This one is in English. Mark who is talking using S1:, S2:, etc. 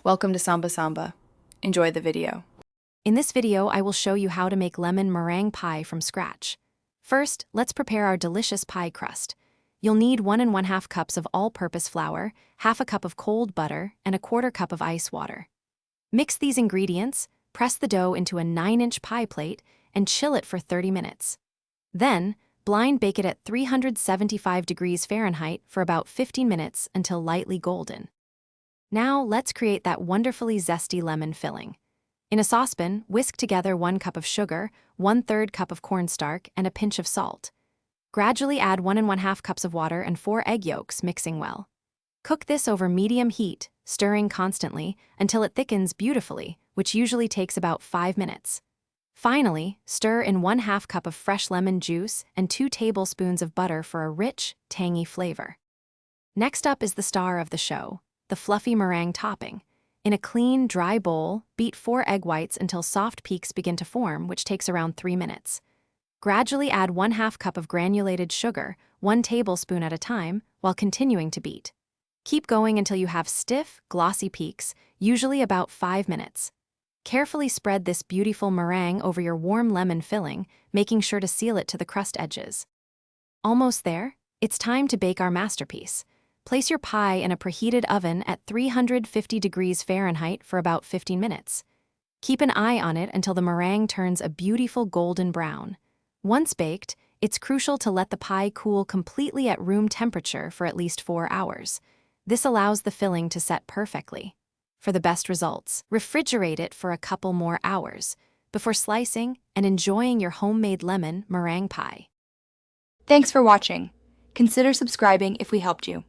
S1: Welcome to Samba Samba. Enjoy the video.
S2: In this video, I will show you how to make lemon meringue pie from scratch. First, let's prepare our delicious pie crust. You'll need 1 1/2 cups of all-purpose flour, half a cup of cold butter, and a 1/4 cup of ice water. Mix these ingredients, press the dough into a 9-inch pie plate, and chill it for 30 minutes. Then, blind bake it at 375 degrees Fahrenheit for about 15 minutes until lightly golden. Now, let's create that wonderfully zesty lemon filling. In a saucepan, whisk together 1 cup of sugar, 1/3 cup of cornstarch, and a pinch of salt. Gradually add 1 1/2 cups of water and 4 egg yolks, mixing well. Cook this over medium heat, stirring constantly, until it thickens beautifully, which usually takes about 5 minutes. Finally, stir in 1/2 cup of fresh lemon juice and 2 tablespoons of butter for a rich, tangy flavor. Next up is the star of the show, the fluffy meringue topping. In a clean, dry bowl, beat 4 egg whites until soft peaks begin to form, which takes around 3 minutes. Gradually add 1/2 cup of granulated sugar, 1 tablespoon at a time, while continuing to beat. Keep going until you have stiff, glossy peaks, usually about 5 minutes. Carefully spread this beautiful meringue over your warm lemon filling, making sure to seal it to the crust edges. Almost there, it's time to bake our masterpiece. Place your pie in a preheated oven at 350 degrees Fahrenheit for about 15 minutes. Keep an eye on it until the meringue turns a beautiful golden brown. Once baked, it's crucial to let the pie cool completely at room temperature for at least 4 hours. This allows the filling to set perfectly. For the best results, refrigerate it for a couple more hours before slicing and enjoying your homemade lemon meringue pie.
S1: Thanks for watching. Consider subscribing if we helped you.